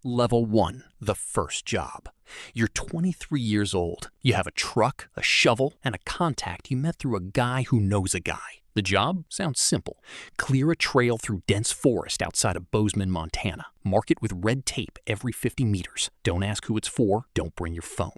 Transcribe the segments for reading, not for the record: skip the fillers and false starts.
Level 1, the first job. You're 23 years old. You have a truck, a shovel, and a contact you met through a guy who knows a guy. The job sounds simple. Clear a trail through dense forest outside of Bozeman, Montana. Mark it with red tape every 50 meters. Don't ask who it's for. Don't bring your phone.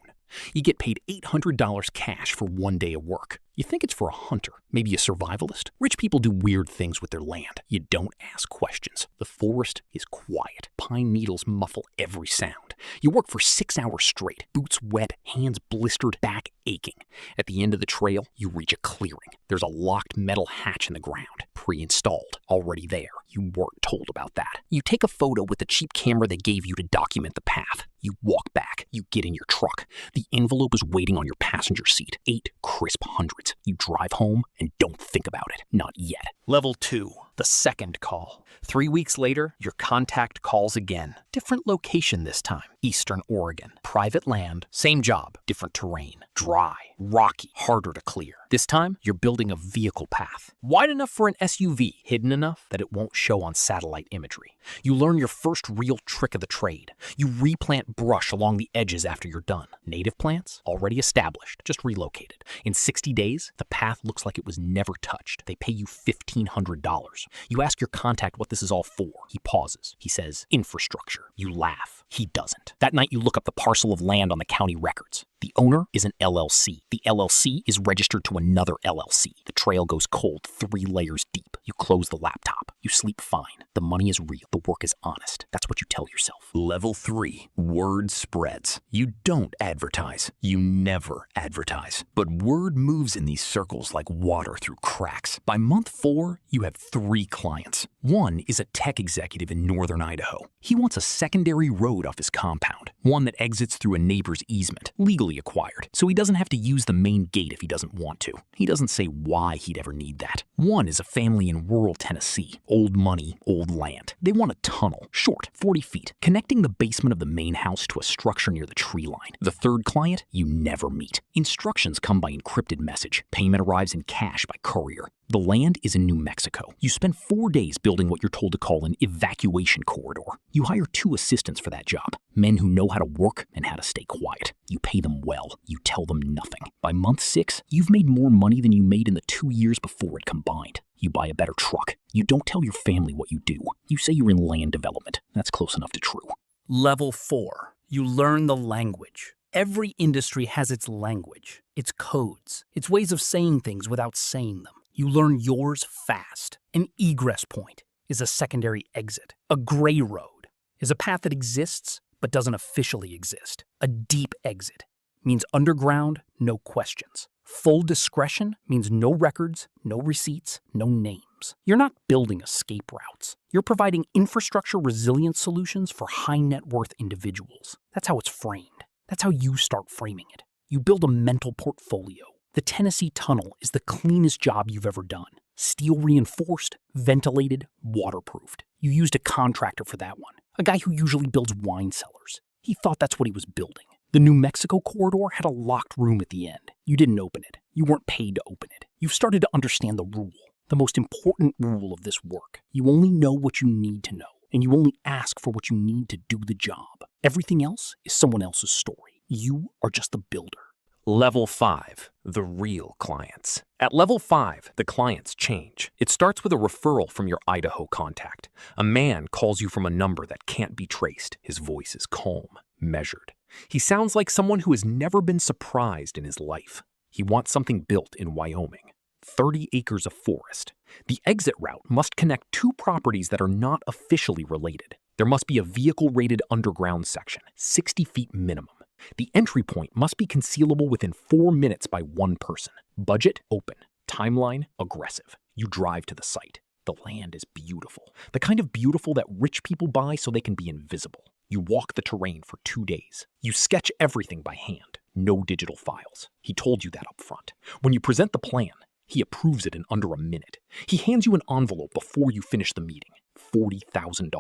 You get paid $800 cash for 1 day of work. You think it's for a hunter, maybe a survivalist? Rich people do weird things with their land. You don't ask questions. The forest is quiet. Pine needles muffle every sound. You work for 6 hours straight, boots wet, hands blistered, back aching. At the end of the trail, you reach a clearing. There's a locked metal hatch in the ground, pre-installed, already there. You weren't told about that. You take a photo with the cheap camera they gave you to document the path. You walk back. You get in your truck. The envelope is waiting on your passenger seat. 8 crisp hundreds. You drive home and don't think about it. Not yet. Level 2, the second call. 3 weeks later, your contact calls again. Different location this time. Eastern Oregon. Private land, same job, different terrain. Dry, rocky, harder to clear. This time, you're building a vehicle path. Wide enough for an SUV, hidden enough that it won't show on satellite imagery. You learn your first real trick of the trade. You replant brush along the edges after you're done. Native plants, already established, just relocated. In 60 days, the path looks like it was never touched. They pay you $1,500. You ask your contact what this is all for. He pauses. He says, infrastructure. You laugh. He doesn't. That night, you look up the parcel of land on the county records. The owner is an LLC. The LLC is registered to another LLC. The trail goes cold 3 layers deep. You close the laptop. You sleep fine. The money is real. The work is honest. That's what you tell yourself. Level 3, word spreads. You don't advertise. You never advertise. But word moves in these circles like water through cracks. By month 4, you have 3 clients. One is a tech executive in northern Idaho. He wants a secondary road off his compound, one that exits through a neighbor's easement, legally acquired, so he doesn't have to use the main gate if he doesn't want to. He doesn't say why he'd ever need that. One is a family in rural Tennessee. Old money, old land. They want a tunnel, short, 40 feet, connecting the basement of the main house to a structure near the tree line. The third client, you never meet. Instructions come by encrypted message. Payment arrives in cash by courier. The land is in New Mexico. You spend 4 days building what you're told to call an evacuation corridor. You hire 2 assistants for that job, men who know how to work and how to stay quiet. You pay them well. You tell them nothing. By month 6, you've made more money than you made in the 2 years before it combined. You buy a better truck. You don't tell your family what you do. You say you're in land development. That's close enough to true. Level 4, you learn the language. Every industry has its language, its codes, its ways of saying things without saying them. You learn yours fast. An egress point is a secondary exit. A gray road is a path that exists but doesn't officially exist. A deep exit means underground, no questions. Full discretion means no records, no receipts, no names. You're not building escape routes. You're providing infrastructure resilience solutions for high net worth individuals. That's how it's framed. That's how you start framing it. You build a mental portfolio. The Tennessee Tunnel is the cleanest job you've ever done. Steel reinforced, ventilated, waterproofed. You used a contractor for that one, a guy who usually builds wine cellars. He thought that's what he was building. The New Mexico corridor had a locked room at the end. You didn't open it. You weren't paid to open it. You've started to understand the rule, the most important rule of this work. You only know what you need to know, and you only ask for what you need to do the job. Everything else is someone else's story. You are just the builder. Level 5, the real clients. At level 5, the clients change. It starts with a referral from your Idaho contact. A man calls you from a number that can't be traced. His voice is calm, measured. He sounds like someone who has never been surprised in his life. He wants something built in Wyoming. 30 acres of forest. The exit route must connect 2 properties that are not officially related. There must be a vehicle-rated underground section, 60 feet minimum. The entry point must be concealable within 4 minutes by 1 person. Budget, open. Timeline, aggressive. You drive to the site. The land is beautiful. The kind of beautiful that rich people buy so they can be invisible. You walk the terrain for 2 days. You sketch everything by hand. No digital files. He told you that up front. When you present the plan, he approves it in under a minute. He hands you an envelope before you finish the meeting. $40,000.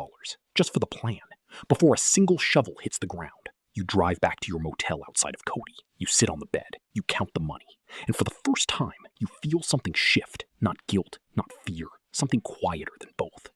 Just for the plan. Before a single shovel hits the ground. You drive back to your motel outside of Cody. You sit on the bed. You count the money. And for the first time, you feel something shift. Not guilt, not fear. Something quieter than both.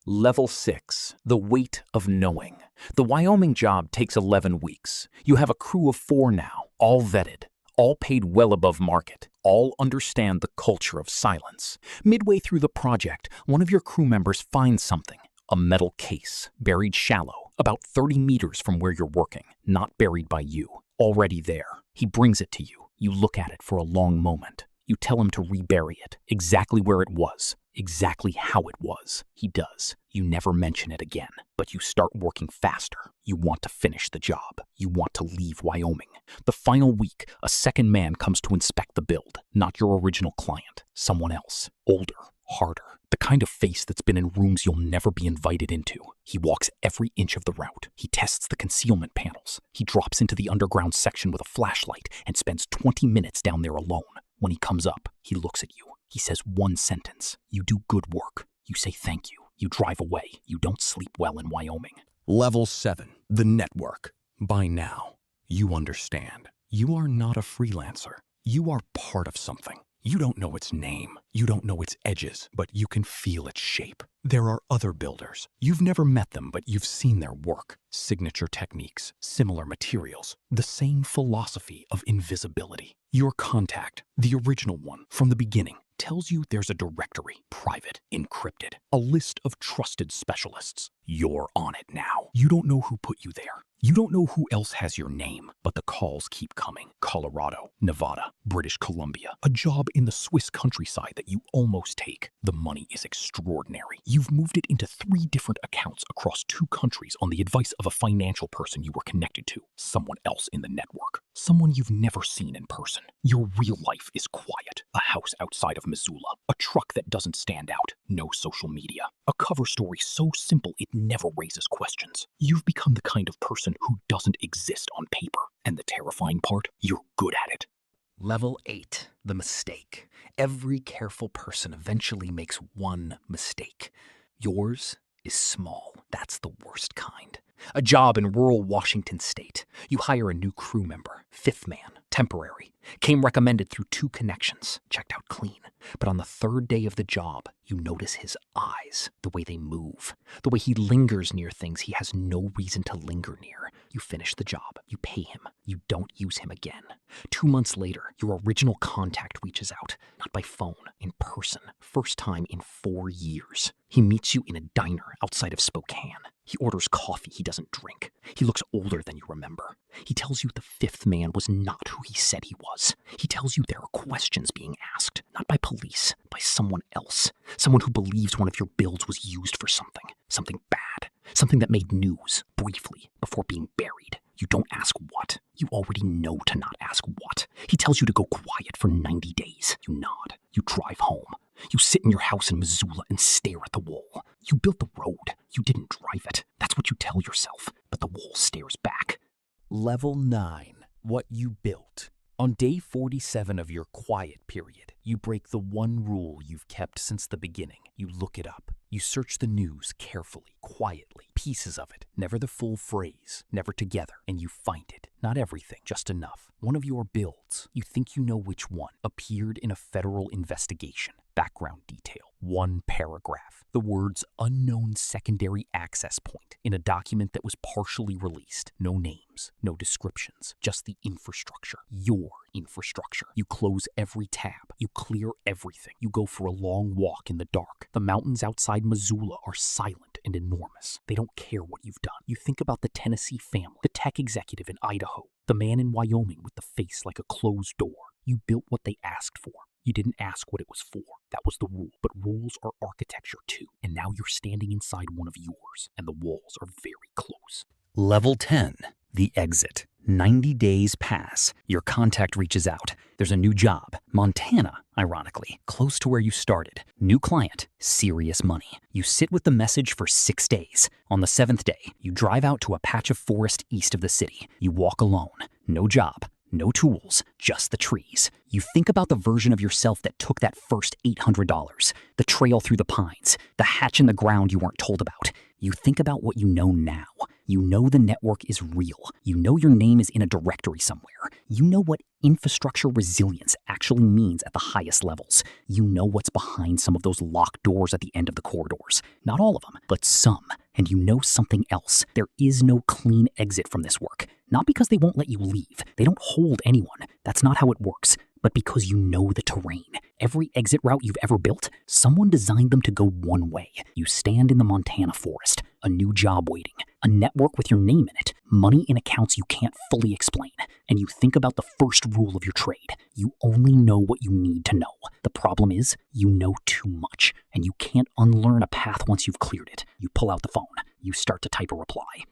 Level 6, the weight of knowing. The Wyoming job takes 11 weeks. You have a crew of 4 now, all vetted, all paid well above market, all understand the culture of silence. Midway through the project, one of your crew members finds something, a metal case, buried shallow, about 30 meters from where you're working, not buried by you, already there. He brings it to you. You look at it for a long moment. You tell him to rebury it, exactly where it was, exactly how it was. He does. You never mention it again, but you start working faster. You want to finish the job. You want to leave Wyoming. The final week, a second man comes to inspect the build, not your original client, someone else, older, harder, the kind of face that's been in rooms you'll never be invited into. He walks every inch of the route. He tests the concealment panels. He drops into the underground section with a flashlight and spends 20 minutes down there alone. When he comes up, he looks at you. He says one sentence. You do good work. You say thank you. You drive away. You don't sleep well in Wyoming. Level 7, the network. By now, you understand. You are not a freelancer. You are part of something. You don't know its name. You don't know its edges, but you can feel its shape. There are other builders. You've never met them, but you've seen their work. Signature techniques, similar materials, the same philosophy of invisibility. Your contact, the original one from the beginning, tells you there's a directory, private, encrypted, a list of trusted specialists. You're on it now. You don't know who put you there. You don't know who else has your name, but the calls keep coming. Colorado, Nevada, British Columbia, a job in the Swiss countryside that you almost take. The money is extraordinary. You've moved it into 3 different accounts across 2 countries on the advice of a financial person you were connected to, someone else in the network, someone you've never seen in person. Your real life is quiet. A house outside of Missoula, a truck that doesn't stand out, no social media, a cover story so simple it never raises questions. You've become the kind of person who doesn't exist on paper. And the terrifying part, you're good at it. Level 8, the mistake. Every careful person eventually makes one mistake. Yours is small. That's the worst kind. A job in rural Washington state. You hire a new crew member, 5th man, temporary. Came recommended through 2 connections, checked out clean. But on the 3rd day of the job, you notice his eyes, the way they move, the way he lingers near things he has no reason to linger near. You finish the job, you pay him, you don't use him again. 2 months later, your original contact reaches out, not by phone, in person, first time in 4 years. He meets you in a diner outside of Spokane. He orders coffee he doesn't drink. He looks older than you remember. He tells you the 5th man was not who he said he was. He tells you there are questions being asked, not by police, by someone else. Someone who believes one of your builds was used for something bad, something that made news, briefly, before being buried. You don't ask what. You already know to not ask what. He tells you to go quiet for 90 days. You nod. You drive home. You sit in your house in Missoula and stare at the wall. You built the road. You didn't drive it. That's what you tell yourself. But the wall stares back. Level 9, what you built. On day 47 of your quiet period, you break the one rule you've kept since the beginning. You look it up. You search the news carefully, quietly, pieces of it, never the full phrase, never together, and you find it. Not everything, just enough. One of your builds, you think you know which one, appeared in a federal investigation. Background detail, 1 paragraph. The words unknown secondary access point in a document that was partially released. No names, no descriptions, just the infrastructure. Your infrastructure. You close every tab. You clear everything. You go for a long walk in the dark. The mountains outside Missoula are silent and enormous. They don't care what you've done. You think about the Tennessee family, the tech executive in Idaho, the man in Wyoming with the face like a closed door. You built what they asked for. You didn't ask what it was for. That was the rule. But rules are architecture too. And now you're standing inside one of yours, and the walls are very close. Level 10, the exit. 90 days pass. Your contact reaches out. There's a new job. Montana, ironically, close to where you started. New client, serious money. You sit with the message for 6 days. On the 7th day, you drive out to a patch of forest east of the city. You walk alone. No job. No tools, just the trees. You think about the version of yourself that took that first $800, the trail through the pines, the hatch in the ground you weren't told about. You think about what you know now. You know the network is real. You know your name is in a directory somewhere. You know what infrastructure resilience actually means at the highest levels. You know what's behind some of those locked doors at the end of the corridors. Not all of them, but some. And you know something else. There is no clean exit from this work. Not because they won't let you leave. They don't hold anyone. That's not how it works. But because you know the terrain. Every exit route you've ever built, someone designed them to go one way. You stand in the Montana forest, a new job waiting, a network with your name in it, money in accounts you can't fully explain, and you think about the first rule of your trade. You only know what you need to know. The problem is, you know too much, and you can't unlearn a path once you've cleared it. You pull out the phone. You start to type a reply.